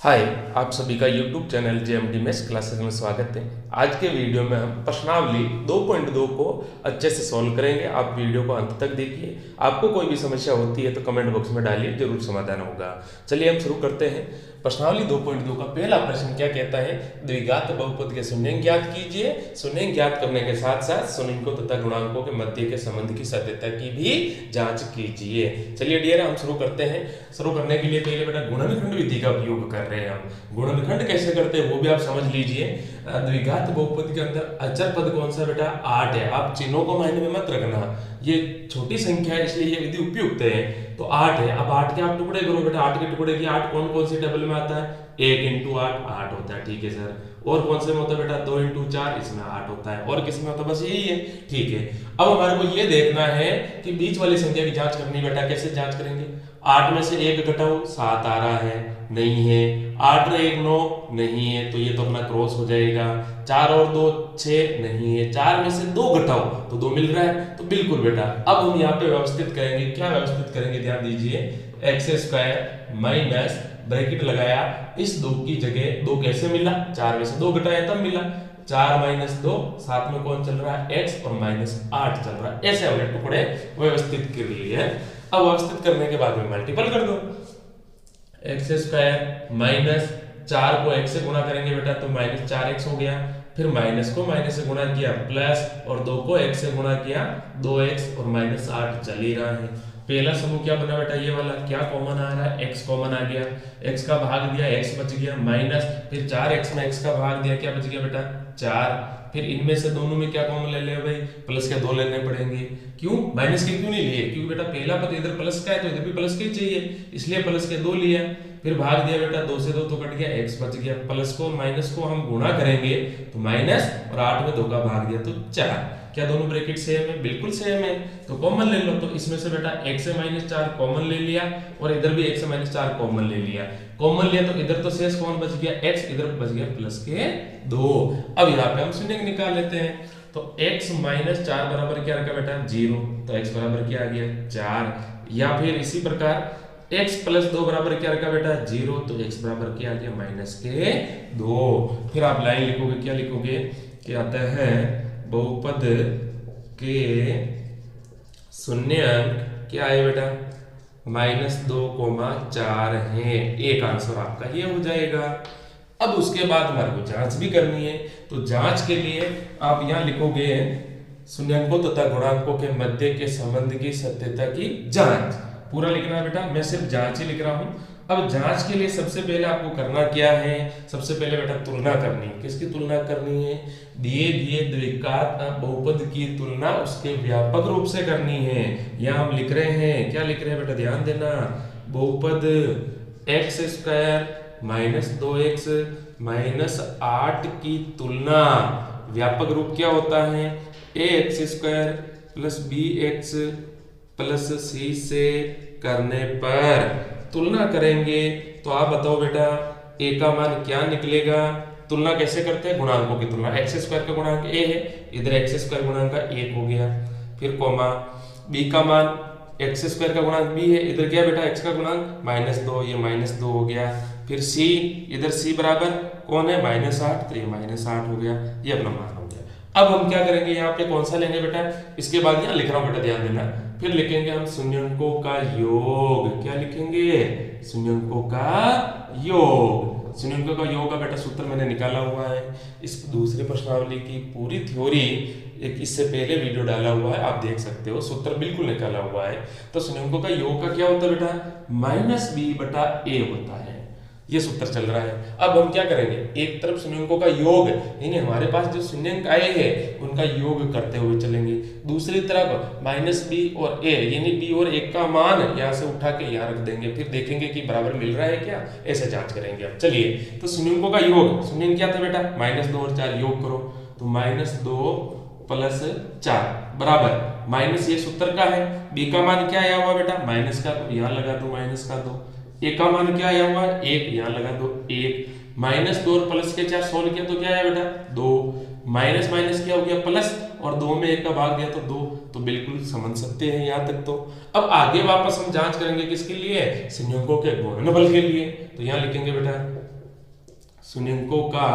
हाय, आप सभी का YouTube channel JMD maths classes में स्वागत है। आज के वीडियो में हम प्रश्नावली 2.2 को अच्छे से सॉल्व करेंगे। आप वीडियो को अंत तक देखिए। आपको कोई भी समस्या होती है तो कमेंट बॉक्स में डालिए, जरूर समाधान होगा। चलिए हम शुरू करते हैं। प्रश्नावली 2.2 का पहला प्रश्न क्या कहता है? द्विघात बहुपद के शून्यंक ज्ञात कीजिए। शून्यंक ज्ञात करने के साथ साथ शून्यंकों तथा गुणांकों के मध्य के संबंध की सत्यता की भी जांच कीजिए। चलिए डियर, हम शुरू करते हैं। शुरू करने के लिए पहले बेटा गुणनखंड विधि का उपयोग कर रहे हैं हम। गुणनखंड कैसे करते हैं वो भी आप समझ लीजिए। द्विघात बहुपद के अंदर अचर पद कौन सा बेटा? 8 है। आप चिन्हों को मायने में मत रखना, ये छोटी संख्या है इसलिए ये विधि उपयुक्त है। तो 8 है। अब 8 के आप टुकड़े करो बेटा। 8 के टुकड़े की 8 कौन कौन से टेबल में आता है? 1 × 8 8 होता है। ठीक है सर। और कौन से में होता है बेटा? 2 × 4 इसमें 8 होता है। और किसमें होता है? बस यही है। ठीक है। अब हमारे को ये देखना है कि बीच वाली संख्या की जांच करनी है बेटा। कैसे जांच करेंगे? 8 में से 1 घटाओ, 7 आ रहा है, नहीं है। 8 और 1 9, नहीं है, तो ये तो अपना क्रॉस हो जाएगा। 4 और 2 6, नहीं है। 4 में से 2 घटाओ तो 2 मिल रहा है, तो बिल्कुल बेटा। अब हम यहाँ पे व्यवस्थित करेंगे। क्या व्यवस्थित करेंगे? ध्यान दीजिए। x² माइनस ब्रैकेट लगाया, इस 2 की जगह 2 कैसे मिला? 4 में से 2 घटाया तब मिला। 4 - 2, साथ में कौन चल रहा है? x और -8 चल रहा है। ऐसे हमने टुकड़े व्यवस्थित कर लिए। अब व्यवस्थित करने के बाद में मल्टीपल कर दो। x² माइनस 4 को x से गुणा करेंगे बेटा तो -4x हो गया। फिर माइनस को माइनस से गुणा किया प्लस, और 2 को x से गुणा किया 2x, और -8 चल ही रहा है। पहला समूह क्या बना बेटा? ये वाला। क्या कॉमन आ रहा है? x कॉमन आ गया। x का भाग दिया, x बच गया माइनस, फिर 4x में x का भाग दिया, क्या बच गया बेटा? 4। फिर इनमें से दोनों में क्या कॉमन ले ले भाई? प्लस के 2 लेने पड़ेंगे। क्यों? माइनस के क्यों नहीं लिए? क्योंकि बेटा पहला पद इधर प्लस का है तो इधर भी प्लस के ही चाहिए, इसलिए प्लस के 2 लिया। फिर भाग दिया बेटा, 2 से 2 तो कट गया, x बच गया। प्लस को माइनस को हम गुणा करेंगे तो माइनस, और 8 में 2 का भाग दिया तो 4। क्या दोनों ब्रैकेट सेम है? बिल्कुल सेम है। तो कॉमन ले लो। तो इसमें से बेटा x से -4 कॉमन ले लिया, और इधर भी x से -4 कॉमन ले लिया। कॉमन लिया तो इधर तो शेष कौन बच गया? x, इधर बच गया प्लस के 2। अब यहाँ पे हम शून्य निकाल लेते हैं। तो x - 4 बराबर क्या रखा बेटा? 0। तो x बराबर क्या आ गया? 4। या फिर इसी प्रकार x + 2 बराबर क्या रखा बेटा? 0। तो x बराबर क्या आ गया? -2। फिर आप लाइन लिखोगे। क्या लिखोगे? क्या आता है? बहुपद के शून्यंक क्या है बेटा? -2, 4 है। एक आंसर आपका ये हो जाएगा। अब उसके बाद हमारे को जांच भी करनी है। तो जांच के लिए आप यहां लिखोगे शून्यंकों तथा गुणांकों के मध्य के संबंध की सत्यता की जांच। पूरा लिखना है बेटा, मैं सिर्फ जांच ही लिख रहा हूं। अब जांच के लिए सबसे पहले आपको करना क्या है? सबसे पहले बेटा तुलना करनी है। किसकी तुलना करनी है? दिए दिए द्विघात बहुपद की तुलना उसके व्यापक रूप से करनी है। यहां हम लिख रहे हैं, क्या लिख रहे हैं बेटा? ध्यान देना। बहुपद x² - 2x - 8 की तुलना। व्यापक रूप क्या होता है? ax² + bx + c से करने पर तुलना करेंगे। तो आप बताओ बेटा a का मान क्या निकलेगा? तुलना कैसे करते हैं? गुणांकों की तुलना। x² का गुणांक a है, इधर x² गुणांक का 1 हो गया। फिर कॉमा, b का मान x² का गुणांक b है, इधर क्या बेटा? x का गुणांक -2, ये -2 हो गया। फिर c, इधर c बराबर कौन है? -8, तो ये -8 हो गया। ये अपना मान हो गया। अब हम क्या करेंगे? यहाँ पे कौन सा लेंगे बेटा? इसके बाद यहाँ लिख रहा हूँ बेटा, ध्यान देना। फिर लिखेंगे हम शून्यंकों का योग। क्या लिखेंगे? शून्यंकों का योग। शून्यंकों का योग का बेटा सूत्र मैंने निकाला हुआ है। इस दूसरे प्रश्नावली की पूरी थ्योरी एक इससे पहले वीडियो डाला हुआ है, आप देख सकते हो। सूत्र बिल्कुल निकाला हुआ है। तो शून्यंकों का योग का क्या होता है बेटा? -b/a होता है। ये सूत्र चल रहा है। अब हम क्या करेंगे? एक तरफ शून्यंकों का योग, यानी हमारे पास जो शून्यंक आए हैं उनका योग करते हुए चलेंगे। दूसरी तरफ -b और a, यानी b और 1 का मान यहाँ से उठा के यहाँ रख देंगे। फिर देखेंगे कि बराबर मिल रहा है क्या, ऐसे जांच करेंगे। अब चलिए, तो शून्यंकों का योग, शून्यंक क्या था बेटा? -2 और 4 योग करो तो -2 + 4 बराबर माइनस, ये सूत्र का है। b का मान क्या आया हुआ बेटा? माइनस का, तो यहाँ लगा दो माइनस का 2। a का मान क्या आया हुआ? 1, यहाँ लगा दो 1। -2 और +4 सोल्व किया तो क्या आया बेटा? 2। माइनस माइनस क्या हो गया प्लस, और 2 में 1 का भाग दिया तो 2, तो बिल्कुल समझ सकते हैं यहाँ तक। तो अब आगे वापस हम जांच करेंगे किसके लिए, संयुग्मों के गुणनफल के लिए। तो यहाँ लिखेंगे बेटा संयुग्मों का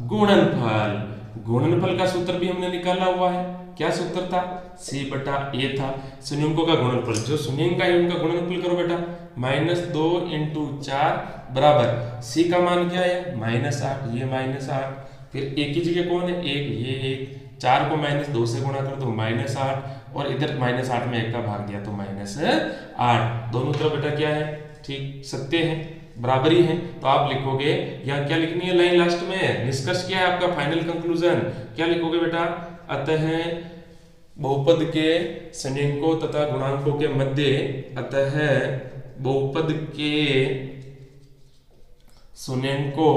गुणनफल। गुणनफल का सूत्र भी हमने निकाला हुआ है, क्या सूत्र था, c बटा a था। संयुग्मों का गुणनफल, जो संयुग्म का है उनका गुणनफल करो बेटा, -2 × 4 बराबर c का मान क्या है -8, ये -8, फिर एक ही जगह कौन है 1, ये 1, 4 को -2 से गुणा कर दो -8, और इधर -8 में 1 का भाग दिया तो -8। दोनों तरफ बेटा क्या है, ठीक सत्य है, बराबरी है। तो आप लिखोगे यहाँ क्या लिखनी है लाइन लास्ट में, निष्कर्ष क्या है आपका, फाइनल कंक्लूजन क्या लिखोगे बेटा, अतः बहुपद के संयुग्मों तथा गुणांकों के मध्य, अतः बहुपद के संयुग्मों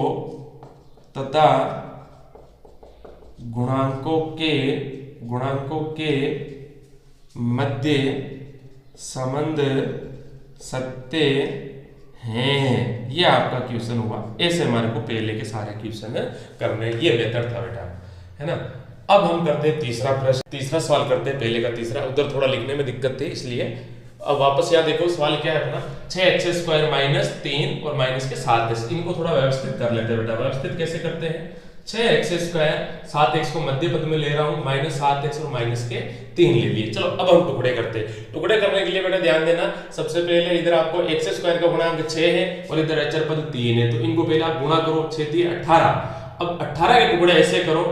तथा गुणांकों के मध्य संबंध सत्य हैं। ये आपका क्वेश्चन हुआ। ऐसे हमारे को पहले के सारे क्वेश्चन करने, ये बेहतर था बेटा, है ना। अब हम करते हैं तीसरा प्रश्न, तीसरा सवाल करते हैं, पहले का तीसरा, उधर थोड़ा लिखने में दिक्कत थी इसलिए। अब वापस यहाँ देखो सवाल क्या है अपना, 6x² - 3 और माइनस के 7x, इनको थोड़ा व्यवस्थित कर लेते हैं बेटा। व्यवस्थित कैसे करते हैं, 6x², 7x को मध्य पद में ले रहा हूं, -7x और माइनस के 3 ले लिए। चलो अब हम टुकड़े करते हैं। टुकड़े करने के लिए बेटा ध्यान देना, सबसे पहले इधर आपको x² का गुणांक 6 है और इधर अचर पद 3 है, तो इनको पहले आप गुणा करो, 6 × 18। अब 18 के टुकड़े ऐसे करो,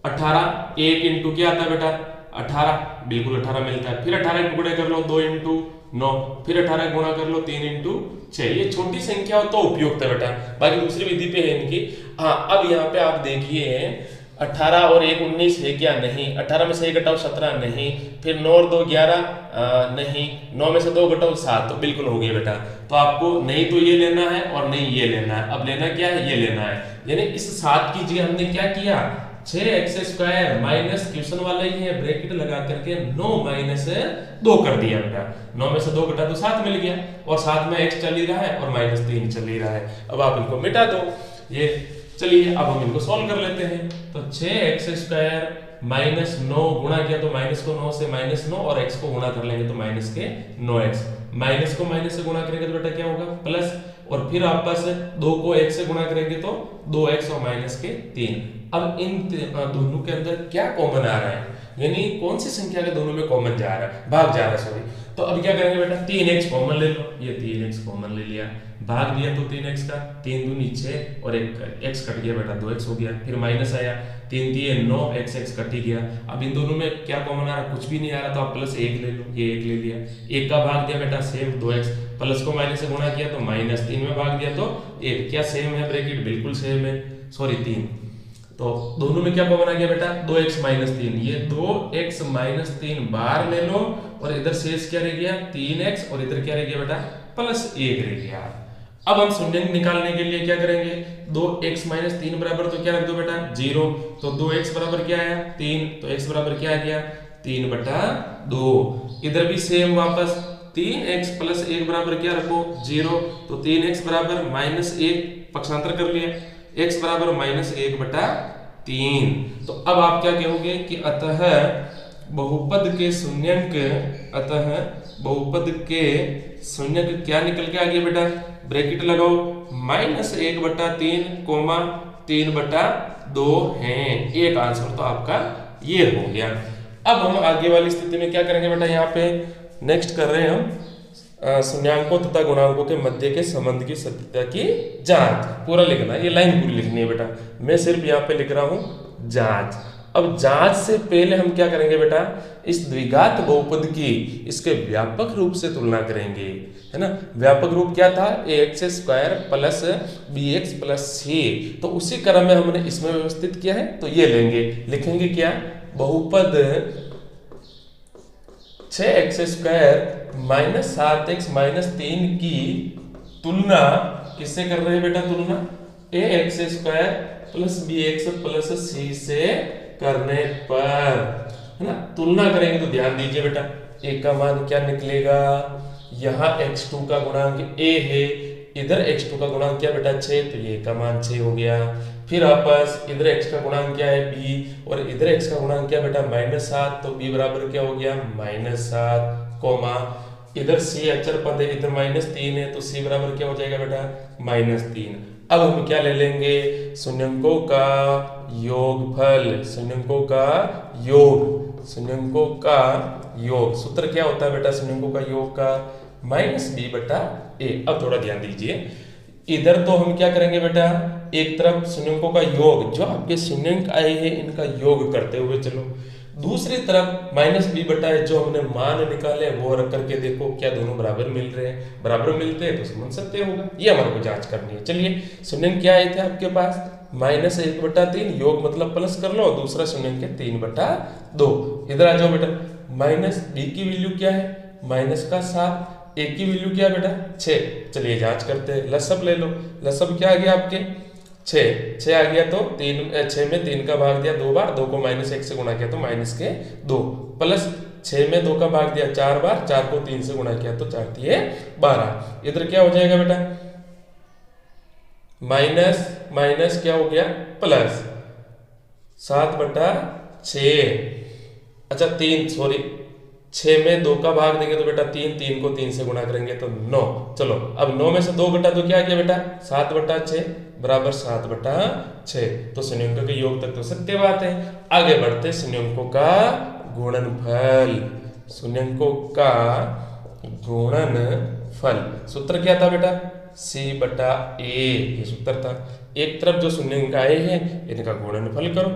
18 1 × क्या आता है बेटा 18, बिल्कुल 18 मिलता है। फिर 18 के टुकड़े कर लो 2 × 9, फिर 18 गुणा कर लो 3 × 6। ये छोटी संख्या हो तो उपयुक्त है बेटा, बाकी दूसरी विधि पे है इनकी। हाँ अब यहाँ पे आप देखिए 18 और 1 19 है क्या, नहीं। 18 में से 1 घटाओ 17, नहीं। फिर 9 और 2 11, नहीं। 9 में से 2 घटाओ 7, तो बिल्कुल हो गया बेटा। तो आपको नहीं तो ये लेना है और नहीं ये लेना है, अब लेना क्या है, ये लेना है। यानी इस 7 की जगह हमने क्या किया, 6x² माइनस क्वेश्चन वाला ही है, ब्रैकेट लगा करके 9 - 2 कर दिया बेटा। 9 में से 2 घटा तो 7 मिल गया, और 7 में x चल ही रहा है और -3 चल ही रहा है। अब आप इनको मिटा दो, ये चलिए अब हम इनको सॉल्व कर लेते हैं। तो 6x² - 9 गुणा किया तो माइनस को 9 से -9, और x को गुणा कर लेंगे तो -9x, माइनस को माइनस से गुणा करेंगे तो बेटा क्या होगा प्लस, और फिर आपस 2 को 1 से गुणा करेंगे तो 2x और -3। अब इन दोनों के अंदर क्या कॉमन आ रहा है, यानी कौन सी संख्या के दोनों में कॉमन जा रहा है, भाग जा रहा है सॉरी। तो अब क्या करेंगे बेटा, 3x कॉमन ले लो, ये 3x कॉमन ले लिया, भाग दिया तो 3x का, 3 दूनी 6 और एक x कट गया बेटा 2x हो गया। फिर माइनस आया, 3 दिए 9, x कट ही गया। अब इन दोनों में क्या कॉमन आ रहा है, कुछ भी नहीं आ रहा, तो आप +1 ले लो, ये 1 ले लिया। 1 का भाग दिया बेटा सेम 2x, प्लस को माइनस से गुणा किया तो -3 में भाग दिया तो 1, क्या सेम है ब्रैकेट, बिल्कुल सेम है, सॉरी 3। तो दोनों में क्या कॉमन आ गया बेटा 2x - 3, ये 2x - 3 बाहर ले लो, और इधर शेष क्या रह गया 3x, और इधर क्या रह गया बेटा +1 रह गया। अब हम शून्यंक निकालने के लिए क्या करेंगे, 2x - 3 बराबर तो क्या रख दो बेटा 0, तो 2x बराबर क्या आया 3, तो x बराबर क्या आ गया 3/2। इधर भी सेम वापस 3x + 1 बराबर क्या रखो 0, तो 3x बराबर -1, पक्षांतर कर लिया, x बराबर -1/3। तो अब आप क्या कहोगे कि अतः बहुपद के शून्यंक, अतः बहुपद के शून्यंक क्या निकल के आ गया बेटा, ब्रैकेट लगाओ -1/3, 3/2 है। एक आंसर तो आपका ये हो गया। अब हम आगे वाली स्थिति में क्या करेंगे बेटा, यहाँ पे नेक्स्ट कर रहे हैं हम शून्याङ्कों तथा गुणांकों के मध्य के संबंध की सत्यता की जांच। पूरा लिखना है, ये लाइन पूरी लिखनी है बेटा, मैं सिर्फ यहाँ पे लिख रहा हूँ जांच। अब जांच से पहले हम क्या करेंगे बेटा, इस द्विघात बहुपद की इसके व्यापक रूप से तुलना करेंगे, है ना। व्यापक रूप क्या था, ax² + bx + c, तो उसी क्रम में हमने इसमें व्यवस्थित किया है, तो ये लेंगे, लिखेंगे क्या, बहुपद 6x² - 7x - 3 की तुलना किससे कर रहे हैं बेटा, तुलना ax² + bx + c से करने पर, है ना। तुलना करेंगे तो ध्यान दीजिए बेटा, a का मान क्या निकलेगा, यहाँ x2 का गुणांक a है, इधर x2 का गुणांक क्या बेटा 6, तो ये का मान 6 हो गया। फिर वापस इधर x का गुणांक क्या है b, और इधर x का गुणांक क्या बेटा -7, तो b बराबर क्या हो गया -7, कोमा इधर c अचर पद है, इधर -3 है, तो c बराबर क्या हो जाएगा बेटा -3। अब हम क्या ले लेंगे, शून्यंकों का योगफल, शून्यंकों का योग, शून्यंकों का योग। सूत्र क्या होता है बेटा शून्यंकों का योग का, -b/a। अब थोड़ा ध्यान दीजिए, इधर तो हम क्या करेंगे बेटा, एक तरफ शून्यंकों का योग, जो आपके शून्यंक आए हैं इनका योग करते हुए चलो, दूसरी तरफ -b/a जो हमने मान निकाले वो रख करके देखो क्या दोनों बराबर मिल रहे हैं, बराबर मिलते हैं तो समझ सकते होगा, ये हमारे को जांच करनी है। चलिए शून्यंक क्या आए थे आपके पास, -1/3, योग मतलब प्लस कर लो, दूसरा शून्यंक है 3/2। इधर आ जाओ बेटा, -b की वैल्यू क्या है -7, a की वैल्यू क्या है बेटा 6। चलिए जांच करते हैं, लसअप ले लो, लसअप क्या आ गया आपके 6 आ गया, तो 6 में 3 का भाग दिया 2 बार, 2 को -1 से गुणा किया तो -2, प्लस 6 में 2 का भाग दिया 4 बार, 4 को 3 से गुणा किया तो 4 दिए 12। इधर क्या हो जाएगा बेटा, माइनस क्या हो गया प्लस 7/6, अच्छा 6 में 2 का भाग देंगे तो बेटा 3 को 3 से गुणा करेंगे तो 9। चलो अब 9 में से 2 घटा तो क्या गया बेटा 7/6 बराबर 7/6। तो शून्यंकों के योग तक तो सत्य बात है। आगे बढ़ते शून्यंकों का गुणनफल, शून्यंकों का गुणनफल। सूत्र क्या था बेटा c/a, ये सूत्र था। एक तरफ जो शून्यंक आए हैं इनका गुणनफल करो,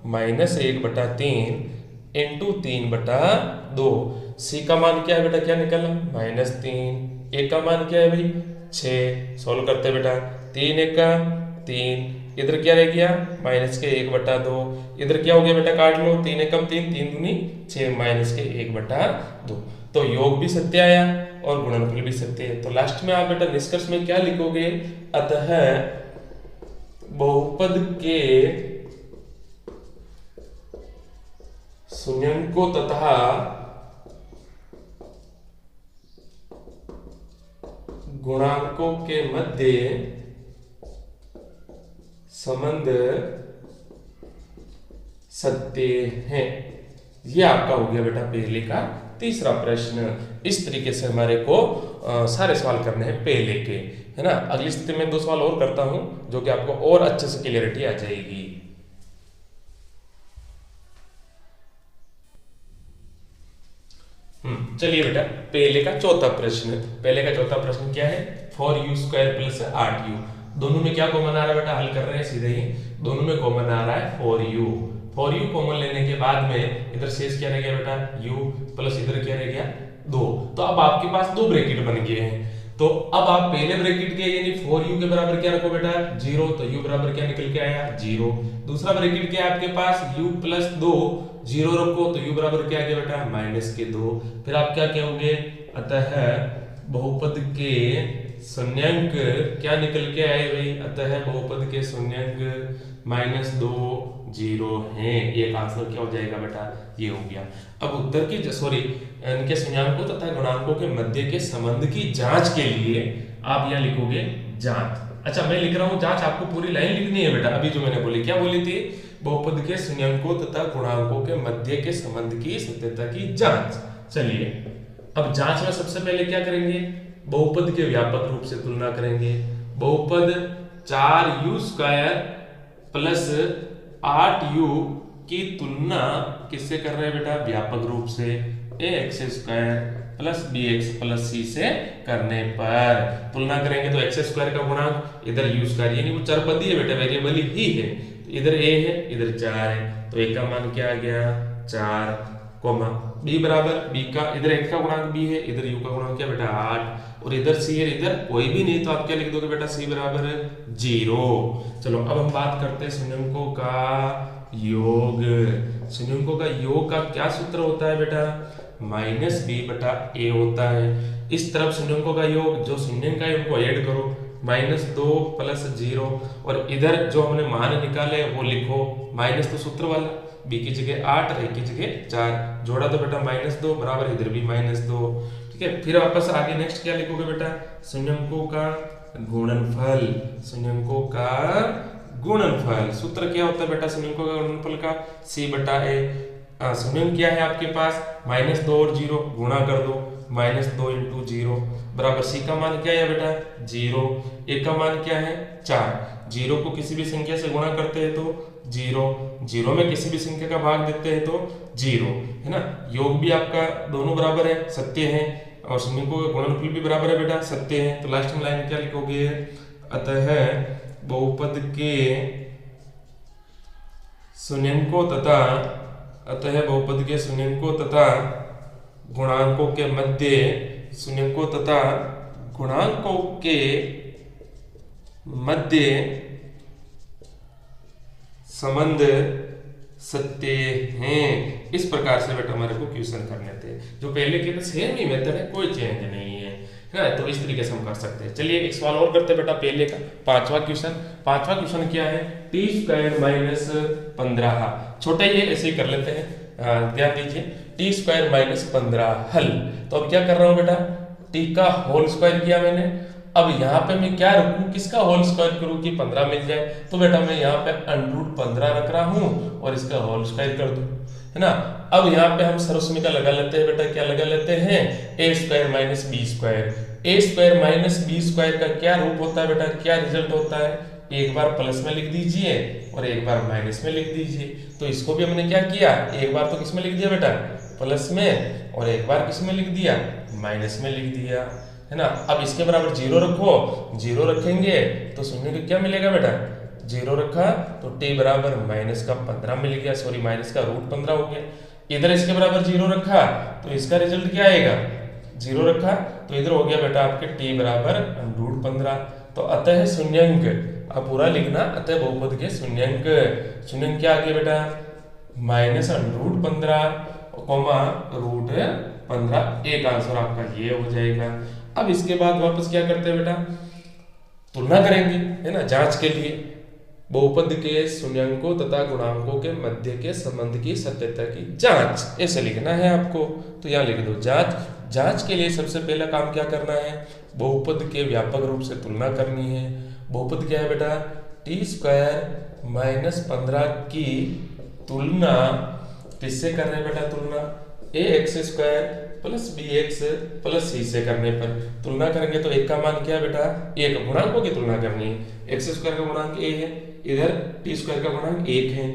-1/3 इंटू 3/2। c का मान क्या है बेटा, क्या निकला -3, a का मान क्या है भाई 6। सोल्व करते बेटा, 3 1 का 3, इधर क्या रह गया -1/2, इधर क्या हो गया बेटा काट लो, 3 1 3, 3 दूनी 6, -1/2। तो योग भी सत्य आया और गुणनफल भी सत्य है। तो लास्ट में आप बेटा निष्कर्ष में क्या लिखोगे, अतः बहुपद के शून्यंकों तथा गुणांकों के मध्य संबंध सत्य है। ये आपका हो गया बेटा पहले का तीसरा प्रश्न। इस तरीके से हमारे को सारे सवाल करने हैं पहले के, है ना। अगली स्थिति में 2 सवाल और करता हूं जो कि आपको और अच्छे से क्लियरिटी आ जाएगी। चलिए बेटा पहले का चौथा प्रश्न क्या है, 4u² + 8u। दोनों में क्या कॉमन आ रहा है बेटा, हल कर रहे हैं सीधे ही, दोनों में कॉमन आ रहा है 4u कॉमन लेने के बाद में इधर शेष क्या रह गया बेटा u, प्लस इधर क्या रह गया 2। तो अब आपके पास 2 ब्रैकेट बन गए हैं। तो अब आप पहले ब्रैकेट के यानी 4u के बराबर क्या रखो बेटा 0, तो u बराबर क्या निकल के आया 0। दूसरा ब्रैकेट क्या है आपके पास u + 2, 0 रखो तो u बराबर क्या आ गया बेटा -2। फिर आप क्या कहोगे, अतः बहुपद के शून्यंक क्या निकल के आए भाई, अतः बहुपद के शून्यंक -2 0 हैं। एक आंसर क्या हो जाएगा बेटा, ये हो गया। अब उत्तर की इनके शून्यंकों तथा गुणांकों के मध्य के संबंध की जांच के लिए आप यहाँ लिखोगे जांच। अच्छा मैं लिख रहा हूँ जांच, आपको पूरी लाइन लिखनी है बेटा। अभी जो मैंने बोली क्या बोली थी, बहुपद के शून्यंकों तथा गुणांकों के मध्य के संबंध की सत्यता की जांच। चलिए अब जांच में सबसे पहले क्या करेंगे, बहुपद के व्यापक रूप से तुलना करेंगे। बहुपद 4u² + 8u की तुलना किससे कर रहे हैं बेटा, व्यापक रूप से ax² + bx + c से करने पर तुलना करेंगे तो x² का गुणांक इधर u², यानी वो चरपदी है बेटा, वेरिएबल ही है। तो इधर a है इधर 4 है, तो a का मान क्या आ गया 4, b बराबर b का इधर x का गुणांक b है, इधर u का गुणांक क्या बेटा 8, और इधर c है, इधर कोई भी नहीं, तो आप क्या लिख दोगे बेटा c बराबर 0। चलो अब हम बात करते हैं शून्यंकों का योग। शून्यंकों का योग का क्या सूत्र होता है बेटा, -b/a होता है। इस तरफ शून्यंकों का योग, जो शून्यंक है उनको ऐड करो, -2 + 0, और इधर जो हमने मान निकाले वो लिखो, माइनस तो सूत्र वाला, b की जगह 8 और a की जगह 4, जोड़ा तो बेटा -2 बराबर इधर भी -2। ठीक है, फिर वापस आगे नेक्स्ट क्या लिखोगे बेटा, शून्यंकों का गुणनफल, शून्यंकों का गुणनफल। सूत्र क्या होता है बेटा शून्यंकों का गुणनफल का? c/a। शून्यंक क्या है आपके पास? -2 और 0 गुणा कर दो, -2 × 0 बराबर c का मान क्या है बेटा? 0। a का मान क्या है? 4। 0 को किसी भी संख्या से गुणा करते हैं तो 0, 0 में किसी भी संख्या का भाग देते हैं तो 0, है ना। योग भी आपका दोनों बराबर है, सत्य है, और शून्यंकों का गुणनफल भी बराबर है बेटा, सत्य है। तो लास्ट में लाइन क्या लिखोगे? अतः बहुपद के शून्यंकों तथा गुणांकों के मध्य संबंध सत्य हैं। इस प्रकार से बेटा हमारे को क्वेश्चन करने थे। जो पहले के सेम ही मेथड है, कोई चेंज नहीं है, है। तो इस तरीके से हम कर सकते हैं। चलिए एक सवाल और करते हैं बेटा, पहले का पांचवा क्वेश्चन क्या है? t² - 15। छोटा ही है, ऐसे ही कर लेते हैं, ध्यान दीजिए। t² - 15 हल। तो अब क्या कर रहा हूं बेटा? t का होल स्क्वायर किया मैंने। अब यहाँ पे मैं क्या रखूं? किसका होल स्क्वायर करूं कि 15 मिल जाए? तो बेटा मैं यहाँ पे √15 रख रहा हूं और इसका होल स्क्वायर कर दूं, है ना। अब यहाँ पे हम सरस्वती का लगा लेते हैं बेटा। क्या लगा लेते हैं? a² - b² का क्या रूप होता है बेटा? क्या रिजल्ट होता है? एक बार प्लस में लिख दीजिए और एक बार माइनस में लिख दीजिए। तो इसको भी हमने क्या किया? एक बार तो किस में लिख दिया बेटा? प्लस में, और एक बार किस में लिख दिया? माइनस में लिख दिया, है ना। अब इसके बराबर 0 रखो, 0 रखेंगे तो शून्य को क्या मिलेगा बेटा? 0 रखा तो t बराबर -15 मिल गया, सॉरी माइनस का √15 हो गया। इधर इसके बराबर 0 रखा तो इसका रिजल्ट क्या आएगा? 0 रखा तो इधर हो गया बेटा आपके t बराबर √15। तो अतः शून्यंक, अब पूरा लिखना, अतः बहुपद के शून्यंक क्या आ गया बेटा? -√15, √15। एक आंसर आपका ये हो जाएगा। अब इसके बाद वापस क्या करते हैं बेटा? तुलना करेंगे, है ना, जांच के लिए। बहुपद के शून्यंकों तथा गुणांकों के मध्य के संबंध की सत्यता की जांच, ऐसे लिखना है आपको। तो यहाँ लिख दो जांच के लिए सबसे पहला काम क्या करना है? बहुपद के व्यापक रूप से तुलना करनी है। बहुपद क्या है बेटा? t² - 15 की तुलना किससे कर रहे हैं बेटा? तुलना ax² + bx + c से करने पर तुलना करेंगे तो एक का मान क्या है बेटा? एक गुणांकों की तुलना करनी है। x² का गुणांक a है, इधर t² का गुणांक 1 है।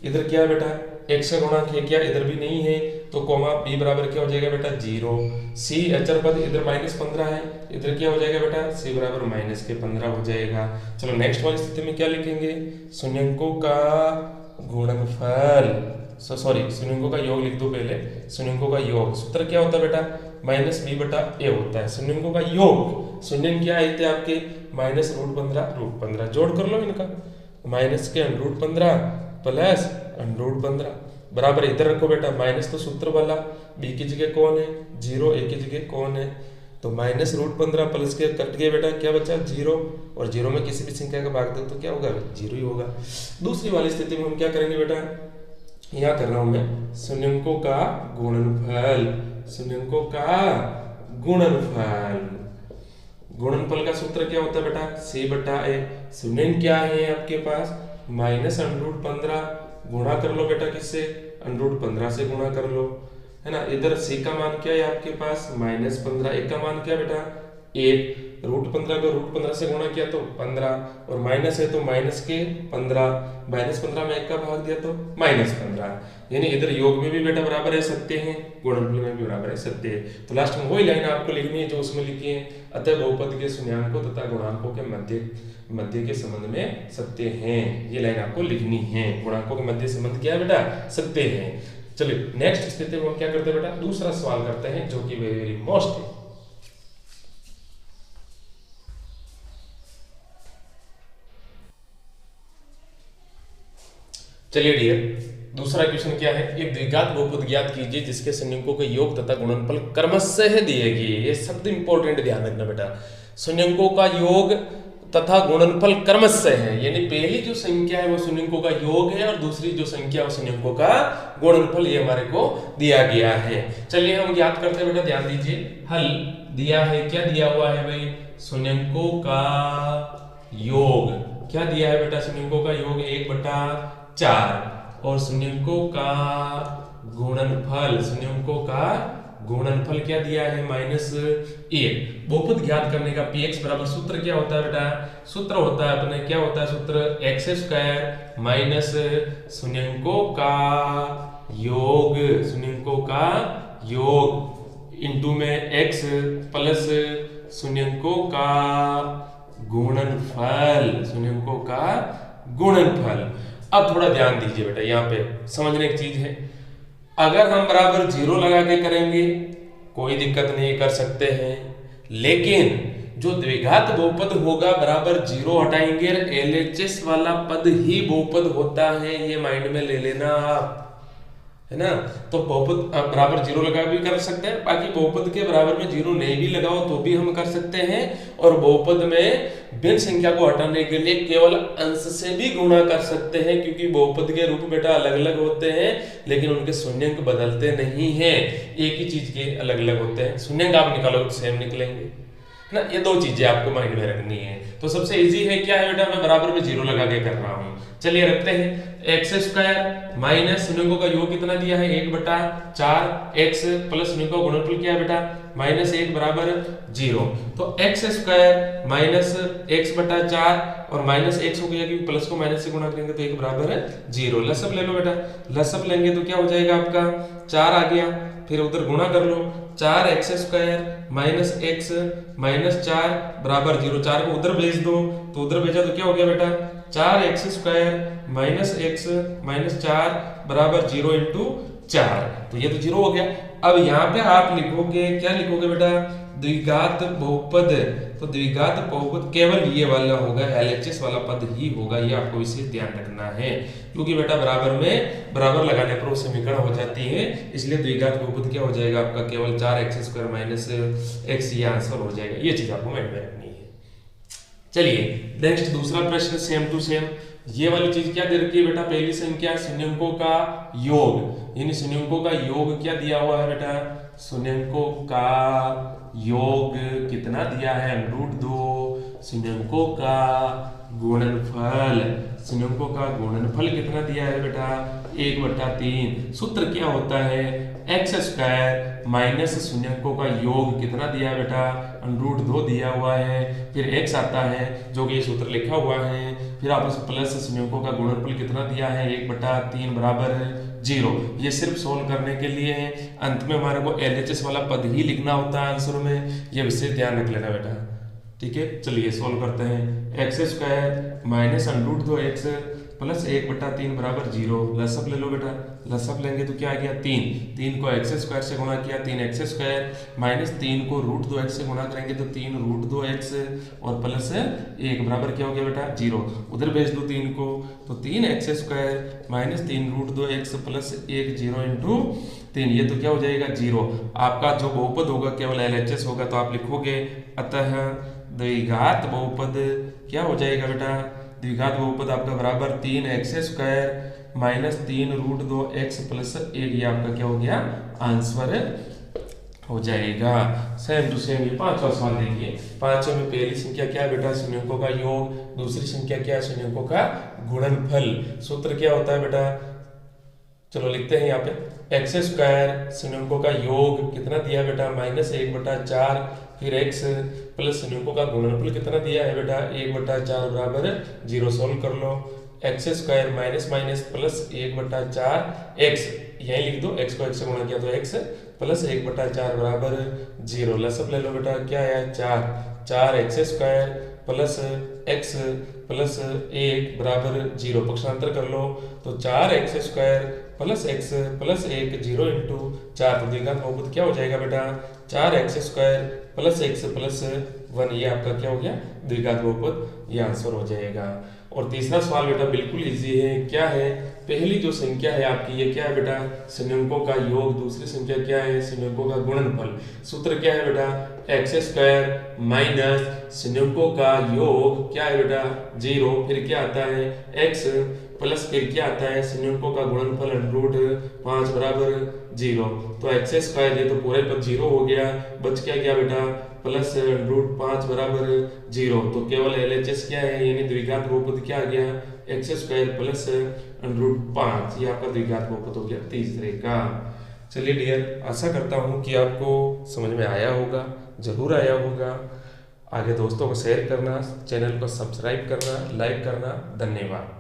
इधर क्या है बेटा? x का गुणांक है क्या? इधर भी नहीं है, तो कोमा b बराबर क्या हो जाएगा बेटा? 0। c अचर पद इधर -15 है, इधर क्या हो जाएगा बेटा? c बराबर -15 हो जाएगा। चलो नेक्स्ट वाली स्थिति में क्या लिखेंगे? शून्यंकों का गुणनफल, शून्यंकों का योग लिख दो पहले। शून्यंकों का योग सूत्र क्या होता है बेटा? -b/a होता है। शून्यंकों का योग, शून्यंक क्या आए थे आपके? -√15 जोड़ कर लो इनका, माइनस के √15 प्लस √15 बराबर इधर रखो बेटा। माइनस तो सूत्र वाला, b की जगह कौन है? 0, a की जगह कौन है? तो -√15 प्लस के कट गए बेटा, क्या बचा? 0, और 0 में किसी भी संख्या का भाग दो तो क्या होगा? 0 ही होगा। दूसरी वाली स्थिति में हम क्या करेंगे बेटा? यहाँ कर रहा हूं मैं शून्यंकों का गुणनफल का सूत्र क्या होता है बेटा? c/a। शून्यंक क्या है आपके पास? -√15 गुणा कर लो बेटा, किससे? √15 से गुणा कर लो, है ना। इधर c का मान क्या है आपके पास? -15। एक का मान क्या बेटा? 1। √15 को √15 से गुणा किया तो 15, और माइनस है तो माइनस के 15, -15 में 1 का भाग दिया तो -15। यानी इधर योग में भी बेटा बराबर है, सत्य है, गुणनफल में भी बराबर है, सत्य है। तो लास्ट में वही लाइन आपको लिखनी है जो उसमें लिखी है। अतः बहुपद के शून्यंकों तथा गुणांकों के मध्य के संबंध में सत्य हैं। ये लाइन आपको लिखनी है। गुणांकों के मध्य संबंध क्या है बेटा? सत्य है। चलिए नेक्स्ट स्थिति में हम क्या करते हैं बेटा? दूसरा सवाल करते हैं जो कि वेरी मोस्ट है। चलिए डियर, दूसरा क्वेश्चन क्या है? एक द्विघात बहुपद ज्ञात कीजिए जिसके शून्यंकों के योग तथा गुणनफल क्रमशः दिए गए। ये शब्द इंपॉर्टेंट ध्यान रखना बेटा। शून्यंकों का योग तथा गुणनफल क्रमशः है, यानी पहली जो संख्या है वो शून्यंकों का योग है और दूसरी जो संख्या है शून्यंकों का गुणनफल, ये हमारे को दिया गया है। चलिए हम ज्ञात करते हैं बेटा, ध्यान दीजिए। हल दिया है, क्या दिया हुआ है भाई? शून्यंकों का योग। क्या दिया है बेटा? शून्यंकों का योग 1/4 और शून्यंकों का गुणनफल, शून्यंकों का गुणनफल क्या दिया है? -1। बहुपद ज्ञात करने का px बराबर सूत्र क्या होता है बेटा? सूत्र होता है अपने, क्या होता है सूत्र? x² माइनस शून्यंकों का योग, शून्यंकों का योग इंटू में x प्लस शून्यंकों का गुणनफल, शून्यंकों का गुणनफल। अब थोड़ा ध्यान दीजिए बेटा, यहाँ पे समझने की चीज है। अगर हम बराबर 0 लगा के करेंगे कोई दिक्कत नहीं, कर सकते हैं, लेकिन जो द्विघात बहुपद होगा बराबर 0 हटाएंगे, LHS वाला पद ही बहुपद होता है, ये माइंड में ले लेना आप, है ना। तो बहुपद बराबर 0 लगा भी कर सकते हैं, बाकी बहुपद के बराबर में 0 नहीं भी लगाओ तो भी हम कर सकते हैं। और बहुपद में भिन्न संख्या को हटाने के लिए केवल अंश से भी गुणा कर सकते हैं, क्योंकि बहुपद के रूप बेटा अलग अलग होते हैं लेकिन उनके शून्यंक बदलते नहीं हैं, एक ही चीज के अलग अलग होते हैं। शून्यंक आप निकालोगे तो सेम निकलेंगे ना। ये दो चीजें आपको माइंड में रखनी है। तो सबसे इजी है क्या है बेटा? मैं बराबर में 0 लगा के कर रहा हूं। चलिए रखते हैं x² माइनस शून्यंकों का योग कितना दिया है? 1/4। x प्लस शून्यंकों का गुणनफल क्या है बेटा? -1 बराबर 0। तो x² माइनस x/4 और -x हो गया क्योंकि प्लस को माइनस से गुणा करेंगे तो 1 बराबर 0। लसअप ले लो बेटा, लसअप लेंगे तो क्या हो जाएगा आपका? 4 आ गया, फिर उधर गुणा कर लो, 4x² माइनस x माइनस 4 बराबर 0। 4 को उधर भेज दो, तो उधर भेजा तो क्या हो गया बेटा? 4x² माइनस x माइनस 4 बराबर 0 इंटू 4, तो ये तो 0 हो गया। अब यहाँ पे आप लिखोगे, क्या लिखोगे बेटा? द्विघात बहुपद। तो द्विघात बहुपद केवल ये वाला होगा, LHS वाला पद ही होगा, ये आपको विशेष ध्यान रखना है, क्योंकि बेटा बराबर में बराबर लगाने पर वो समीकरण हो जाती है, इसलिए द्विघात बहुपद क्या हो जाएगा आपका? केवल 4x² माइनस x, ये आंसर हो जाएगा। ये चीज आपको माइंड में रखनी है। चलिए नेक्स्ट दूसरा प्रश्न, सेम टू सेम। ये वाली चीज क्या दे रखी है बेटा? पहली संख्या शून्यंकों का योग, यानी शून्यंकों का योग क्या दिया हुआ है बेटा? शून्यंकों का योग कितना दिया है? √2। शून्यंकों का गुणनफल, शून्यंकों का गुणनफल कितना दिया है बेटा? 1/3। सूत्र क्या होता है? x² माइनस शून्यंकों का योग कितना दिया है बेटा? √2 दिया हुआ है, फिर x आता है जो कि ये सूत्र लिखा हुआ है, फिर आपस प्लस शून्यंकों का गुणनफल कितना दिया है? 1/3 बराबर 0। ये सिर्फ सोल्व करने के लिए है, अंत में हमारे को LHS वाला पद ही लिखना होता है आंसर में, ये विशेष ध्यान रख लेना बेटा, ठीक है। चलिए सोल्व करते हैं। x² माइनस √2x प्लस 1/3 बराबर 0। लसअप ले लो बेटा, लसअप लेंगे तो क्या आ गया? 3 को x² से गुणा किया, 3x² माइनस 3 को √2x से गुणा करेंगे तो 3 √2x और प्लस 1 बराबर क्या हो गया बेटा? 0। उधर भेज दो 3 को, तो 3x² minus 3 √2x plus 1 0 into 3, ये तो क्या हो जाएगा? 0। आपका जो बहुपद होगा केवल LHS होगा, तो आप लिखोगे अतः द्विघात बहुपद क्या हो जाएगा बेटा? द्विघात बहुपद आपका बराबर 3x² माइनस 3 √2x प्लस 1, ये आपका क्या हो गया? आंसर हो जाएगा। सेम टू सेम ये पांचवा सवाल देखिए। पांचवें में पहली संख्या क्या है बेटा? शून्यंकों का योग। दूसरी संख्या क्या है? शून्यंकों का गुणनफल। सूत्र क्या होता है बेटा? चलो लिखते हैं यहाँ पे, x² शून्यंकों का योग कितना दिया बेटा? -1/4, फिर x प्लस शून्यंकों का गुणनफल कितना दिया है बेटा? 1/4 बराबर 0। सोल्व कर लो, x² minus minus plus 1/4 x, यही लिख दो, x को x से गुणा किया तो x प्लस 1/4 बराबर 0। लसअप ले लो बेटा, क्या है? 4x² प्लस x प्लस 1 बराबर 0। पक्षांतर कर लो तो 4x² plus x plus 1 0 into 4, तो द्विघात बहुपद क्या हो जाएगा बेटा? 4x² प्लस x प्लस 1, ये आपका क्या हो गया? द्विघात बहुपद, ये आंसर हो जाएगा। और तीसरा सवाल बेटा बिल्कुल इजी है। क्या है? पहली जो संख्या है आपकी, ये क्या है बेटा? शून्यंकों का योग। दूसरी संख्या क्या है? शून्यंकों का गुणनफल। सूत्र क्या है बेटा? x² माइनस शून्यंकों का योग क्या है बेटा? 0, फिर क्या आता है? x प्लस फिर क्या आता है, संयुग्मों का गुणनफल √5 बराबर 0। तो एक्स स्क्वायर ये तो पूरे पर 0 हो गया, बच क्या गया बेटा प्लस √5 बराबर 0। तो केवल LHS क्या है, यानी द्विघात बहुपद क्या आ गया, एक्स स्क्वायर प्लस √5। ये आपका द्विघात बहुपद हो गया तीसरे का। चलिए डियर, आशा करता हूँ कि आपको समझ में आया होगा, जरूर आया होगा। आगे दोस्तों को शेयर करना, चैनल को सब्सक्राइब करना, लाइक करना। धन्यवाद।